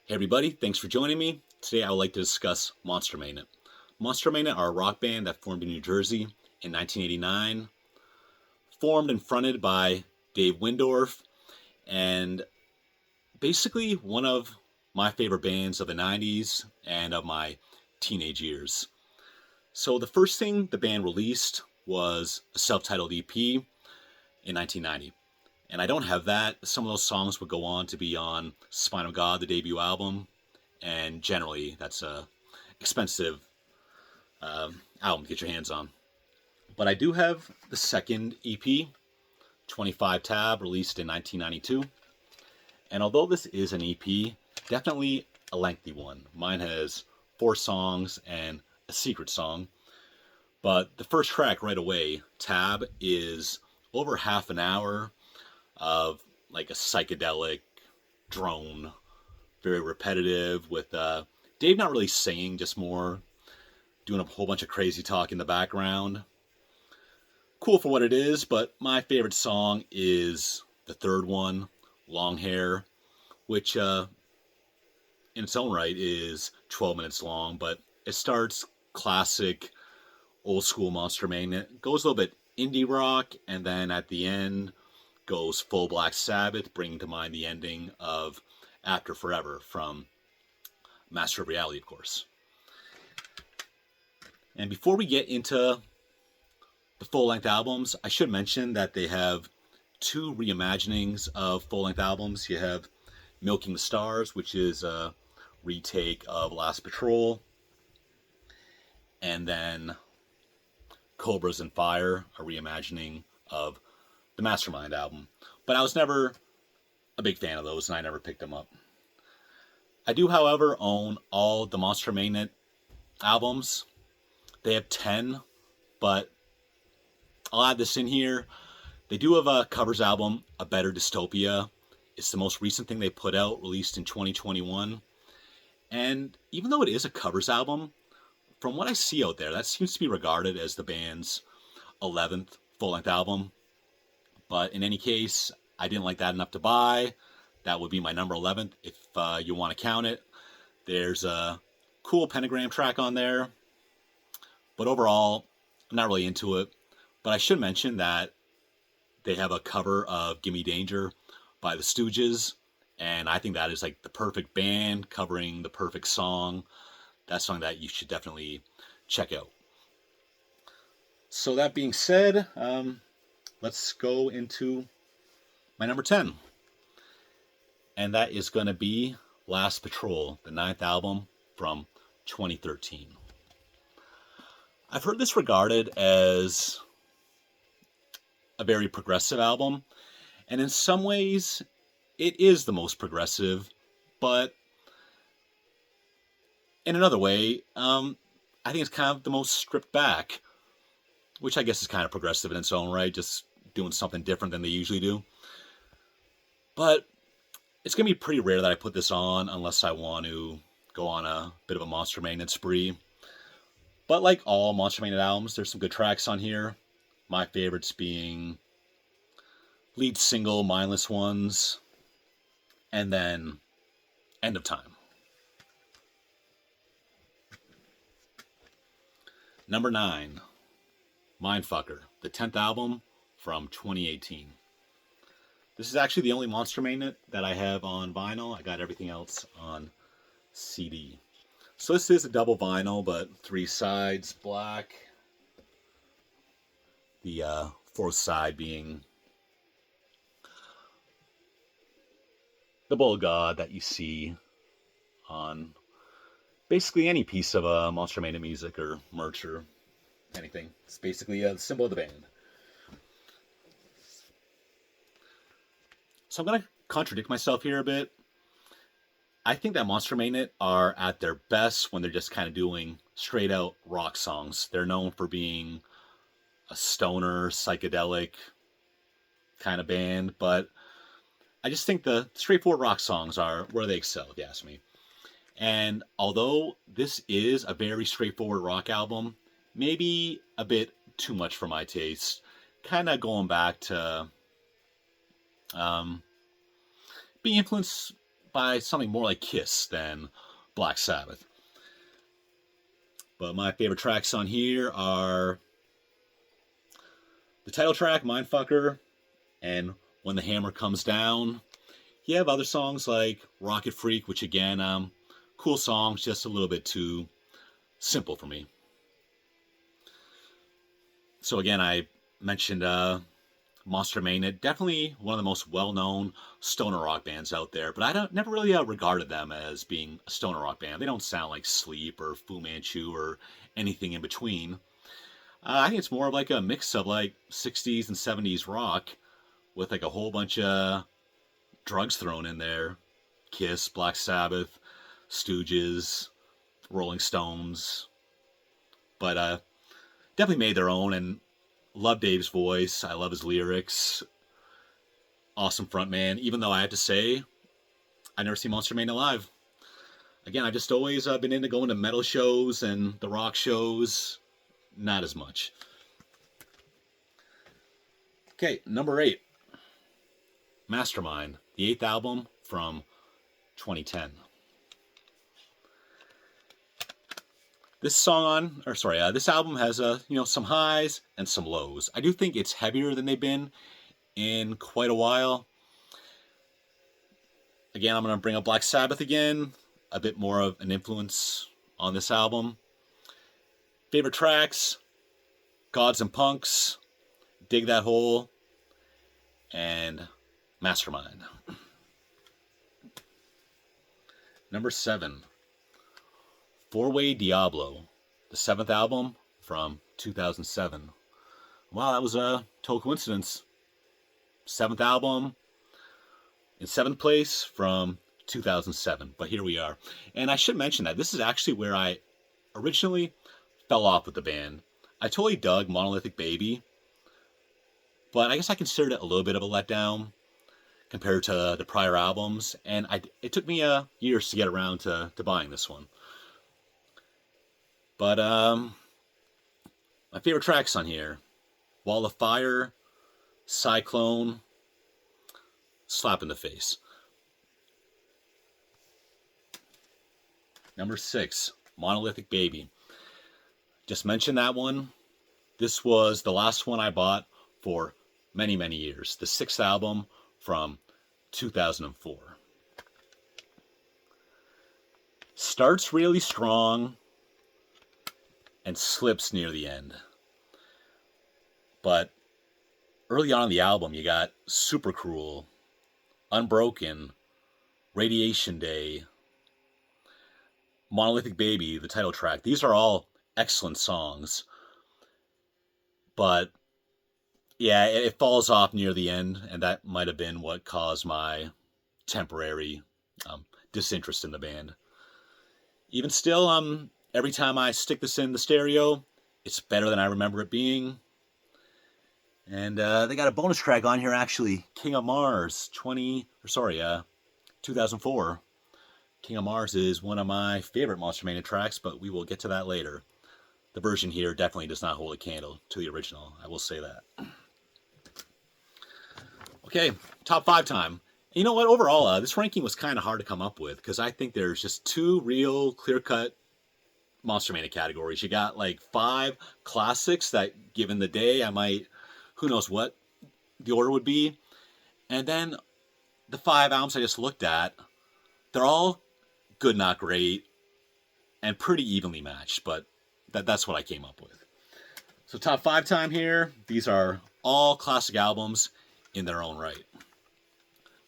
Hey everybody, thanks for joining me. Today I would like to discuss Monster Magnet. Monster Magnet are a rock band that formed in New Jersey in 1989, formed and fronted by Dave Windorf, and basically one of my favorite bands of the 90s and of my teenage years. So the first thing the band released was a self-titled EP in 1990. And I don't have that. Some of those songs would go on to be on Spine of God, the debut album, and generally that's a expensive album to get your hands on. But I do have the second EP, 25 Tab, released in 1992. And although this is an EP, definitely a lengthy one. Mine has 4 songs and a secret song. But the first track right away, Tab, is over half an hour of like a psychedelic drone, very repetitive, with Dave not really singing, just more doing a whole bunch of crazy talk in the background. Cool for what it is, but my favorite song is the third one, Long Hair, which in its own right is 12 minutes long, but it starts classic old school Monster Magnet, goes a little bit indie rock, and then at the end goes full Black Sabbath, bringing to mind the ending of After Forever from Master of Reality, of course. And before we get into the full-length albums, I should mention that they have 2 reimaginings of full-length albums. You have Milking the Stars, which is a retake of Last Patrol, and then Cobras and Fire, a reimagining of the Mastermind album. But I was never a big fan of those, and I never picked them up. I do, however, own all the Monster Magnet albums. They have 10, but I'll add this in here. They do have a covers album, A Better Dystopia. It's the most recent thing they put out, released in 2021. And even though it is a covers album, from what I see out there, that seems to be regarded as the band's 11th full-length album. But in any case, I didn't like that enough to buy. That would be my number 11th if you want to count it. There's a cool Pentagram track on there. But overall, I'm not really into it. But I should mention that they have a cover of Gimme Danger by the Stooges. And I think that is like the perfect band covering the perfect song. That's something that you should definitely check out. So that being said, let's go into my number 10. And that is going to be Last Patrol, the 9th album from 2013. I've heard this regarded as a very progressive album, and in some ways it is the most progressive, but in another way, I think it's kind of the most stripped back, which I guess is kind of progressive in its own right, just doing something different than they usually do. But it's going to be pretty rare that I put this on unless I want to go on a bit of a Monster Magnet spree. But like all Monster Magnet albums, there's some good tracks on here. My favorites being lead single, Mindless Ones, and then End of Time. Number 9, Mindfucker, the 10th album from 2018. This is actually the only Monster Magnet that I have on vinyl. I got everything else on CD. So this is a double vinyl, but 3 sides black. The 4th side being the Bull God that you see on basically any piece of Monster Magnet music or merch or anything. It's basically a symbol of the band. So I'm going to contradict myself here a bit. I think that Monster Magnet are at their best when they're just kind of doing straight out rock songs. They're known for being a stoner, psychedelic kind of band, but I just think the straightforward rock songs are where they excel, if you ask me. And although this is a very straightforward rock album, maybe a bit too much for my taste. Kind of going back to being influenced by something more like Kiss than Black Sabbath. But my favorite tracks on here are the title track, Mindfucker, and When the Hammer Comes Down. You have other songs like Rocket Freak, which again, cool songs, just a little bit too simple for me. So again, I mentioned Monster Magnet, definitely one of the most well-known stoner rock bands out there, but I never really regarded them as being a stoner rock band. They don't sound like Sleep or Fu Manchu or anything in between. I think it's more of like a mix of like 60s and 70s rock with like a whole bunch of drugs thrown in there. Kiss, Black Sabbath, Stooges, Rolling Stones. But definitely made their own, and love Dave's voice. I love his lyrics. Awesome frontman. Even though I have to say, I never seen Monster Magnet live. Again, I've just always been into going to metal shows and the rock shows. Not as much. Okay, number 8. Mastermind, the 8th album from 2010. This album has some highs and some lows. I do think it's heavier than they've been in quite a while. Again, I'm going to bring up Black Sabbath again, a bit more of an influence on this album. Favorite tracks, Gods and Punks, Dig That Hole, and Mastermind. Number 7. Four-Way Diablo, the 7th album from 2007. Wow, that was a total coincidence. 7th album in 7th place from 2007, but here we are. And I should mention that this is actually where I originally fell off with the band. I totally dug Monolithic Baby, but I guess I considered it a little bit of a letdown compared to the prior albums, and it took me years to get around to buying this one. But my favorite tracks on here: Wall of Fire, Cyclone, Slap in the Face. Number 6, Monolithic Baby. Just mentioned that one. This was the last one I bought for many, many years. The 6th album from 2004. Starts really strong and slips near the end. But early on in the album, you got Super Cruel, Unbroken, Radiation Day, Monolithic Baby, the title track. These are all excellent songs. But yeah, it falls off near the end, and that might have been what caused my temporary disinterest in the band. Even still, every time I stick this in the stereo, it's better than I remember it being. And they got a bonus track on here, actually. King of Mars, 2004. King of Mars is one of my favorite Monster Magnet tracks, but we will get to that later. The version here definitely does not hold a candle to the original. I will say that. Okay, top 5 time. You know what? Overall, this ranking was kind of hard to come up with because I think there's just 2 real clear-cut Monster Magnet categories. You got like 5 classics that, given the day, I might, who knows what the order would be. And then the 5 albums I just looked at, they're all good, not great, and pretty evenly matched, but that's what I came up with. So top 5 time here. These are all classic albums in their own right.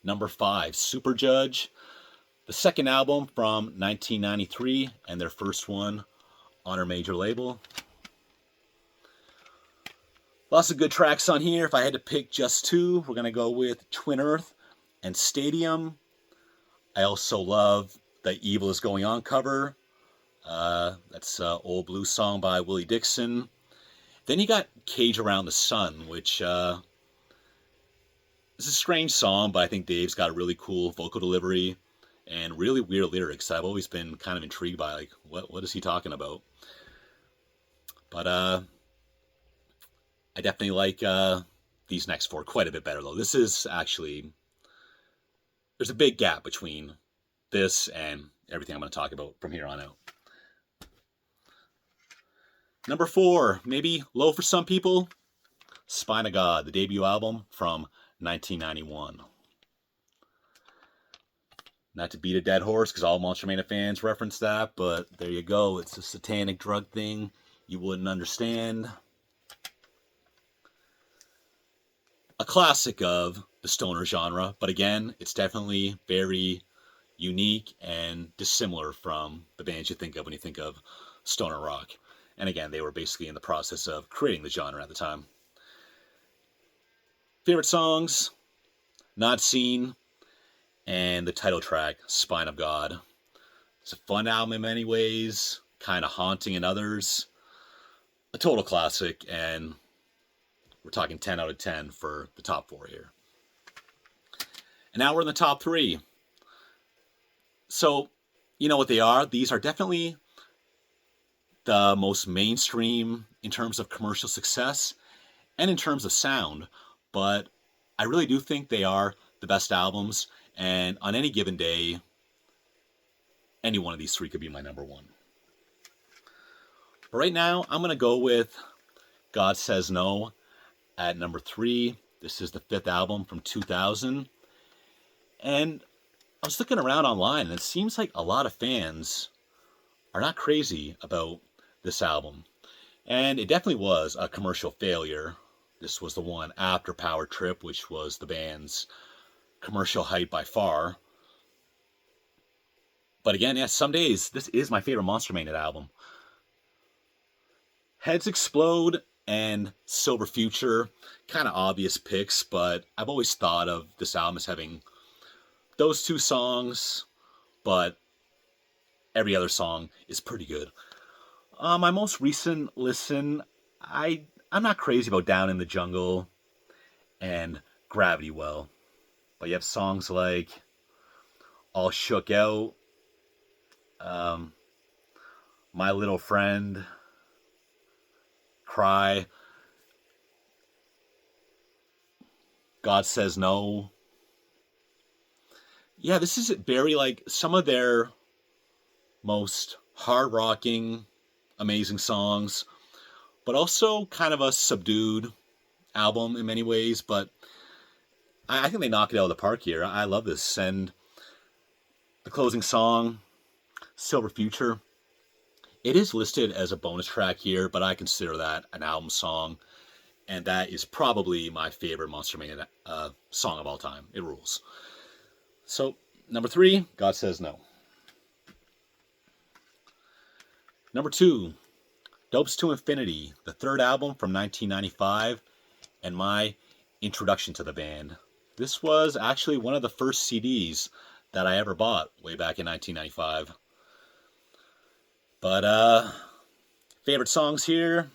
Number 5, Superjudge, the 2nd album from 1993 and their first one on our major label. Lots of good tracks on here. If I had to pick just 2, we're going to go with Twin Earth and Stadium. I also love the Evil Is Going On cover. That's an old blues song by Willie Dixon. Then you got Cage Around the Sun, which is a strange song, but I think Dave's got a really cool vocal delivery and really weird lyrics. I've always been kind of intrigued by, like, what is he talking about? But I definitely like these next 4 quite a bit better, though. This is actually, there's a big gap between this and everything I'm going to talk about from here on out. Number 4, maybe low for some people, Spine of God, the debut album from 1991. Not to beat a dead horse, because all Monstermania fans reference that, but there you go. It's a satanic drug thing you wouldn't understand. A classic of the stoner genre, but again, it's definitely very unique and dissimilar from the bands you think of when you think of stoner rock. And again, they were basically in the process of creating the genre at the time. Favorite songs, Not Seen, and the title track, Spine of God. It's a fun album in many ways, kind of haunting in others. A total classic, and we're talking 10 out of 10 for the top 4 here. And now we're in the top 3. So, you know what they are. These are definitely the most mainstream in terms of commercial success and in terms of sound. But I really do think they are the best albums. And on any given day, any one of these 3 could be my number 1. But right now, I'm going to go with God Says No at number 3. This is the 5th album from 2000. And I was looking around online, and it seems like a lot of fans are not crazy about this album. And it definitely was a commercial failure. This was the one after Power Trip, which was the band's commercial hype by far. But again, yeah, some days, this is my favorite Monstermania album. Heads Explode and Silver Future, kind of obvious picks, but I've always thought of this album as having those 2 songs, but every other song is pretty good. My most recent listen, I'm not crazy about Down in the Jungle and Gravity Well, but you have songs like All Shook Out, My Little Friend, Cry, God Says No. Yeah, this is very like some of their most hard-rocking, amazing songs, but also kind of a subdued album in many ways. But I think they knock it out of the park here. I love this. And the closing song, Silver Future, it is listed as a bonus track here, but I consider that an album song. And that is probably my favorite Monstermania song of all time. It rules. So, number 3, God Says No. Number 2, Dopes to Infinity, the 3rd album from 1995, and my introduction to the band. This was actually one of the first CDs that I ever bought way back in 1995. But, favorite songs here,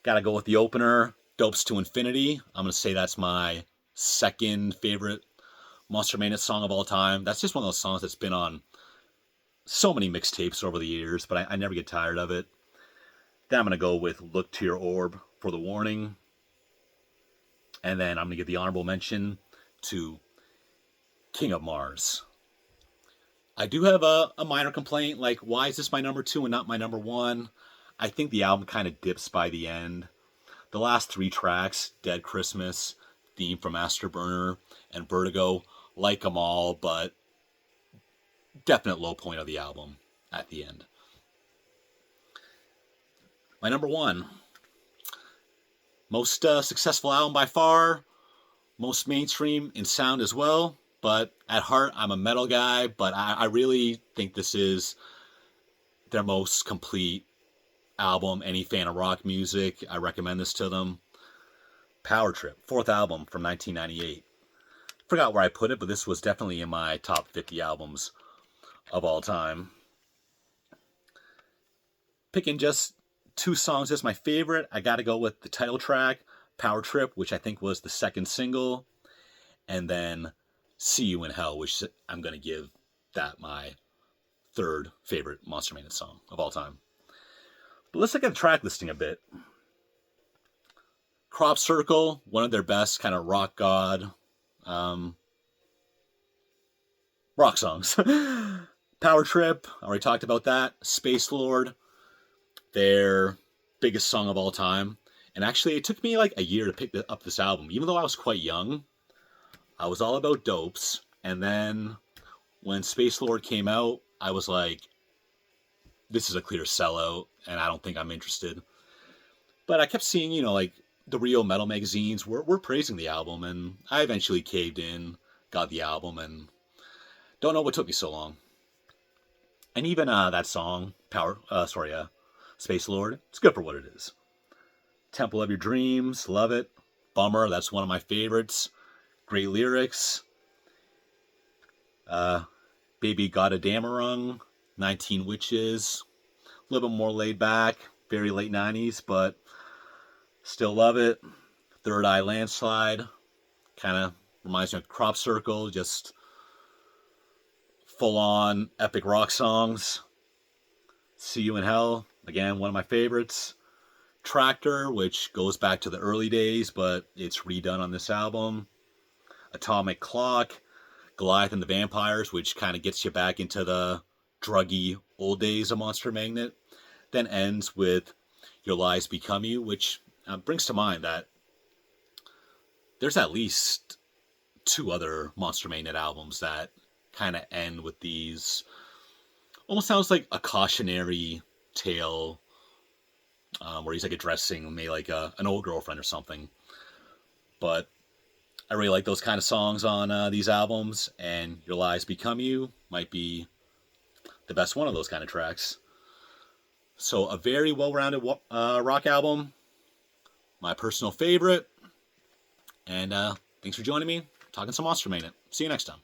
gotta go with the opener, Dopes to Infinity. I'm gonna say that's my 2nd favorite Monstermania song of all time. That's just one of those songs that's been on so many mixtapes over the years, but I never get tired of it. Then I'm going to go with Look to Your Orb for the warning. And then I'm going to give the honorable mention to King of Mars. I do have a minor complaint, like, why is this my number 2 and not my number 1? I think the album kind of dips by the end. The last 3 tracks, Dead Christmas, Theme from Afterburner, and Vertigo, like them all, but definite low point of the album at the end. My number 1, most successful album by far, most mainstream in sound as well, but at heart I'm a metal guy, but I really think this is their most complete album. Any fan of rock music, I recommend this to them. Power Trip, 4th album from 1998. Forgot where I put it, but this was definitely in my top 50 albums of all time. Picking just 2 songs as my favorite, I gotta go with the title track, Power Trip, which I think was the 2nd single, and then See You in Hell, which I'm gonna give that my 3rd favorite Monstermania song of all time. But let's look at the track listing a bit. Crop Circle, one of their best kind of rock god rock songs. Power Trip, I already talked about that. Space Lord, their biggest song of all time. And actually, it took me like a year to pick up this album. Even though I was quite young, I was all about dopes. And then when Space Lord came out, I was like, this is a clear sellout, and I don't think I'm interested. But I kept seeing, like the real metal magazines were praising the album, and I eventually caved in, got the album, and don't know what took me so long. And even that song, Space Lord, it's good for what it is. Temple of Your Dreams, love it. Bummer, that's one of my favorites. Great lyrics. Baby Got a Damarung, 19 Witches, a little bit more laid back, very late 90s, but still love it. Third Eye Landslide, kind of reminds me of Crop Circle, just full on epic rock songs. See You in Hell, again, one of my favorites. Tractor, which goes back to the early days, but it's redone on this album. Atomic Clock, Goliath and the Vampires, which kind of gets you back into the druggy old days of Monster Magnet. Then ends with Your Lies Become You, which brings to mind that there's at least 2 other Monster Magnet albums that kind of end with these. Almost sounds like a cautionary tale, where he's like addressing maybe like an old girlfriend or something. But I really like those kind of songs on these albums, and Your Lies Become You might be the best one of those kind of tracks. So a very well-rounded rock album, my personal favorite. And thanks for joining me, talking some Monster Magnet. See you next time.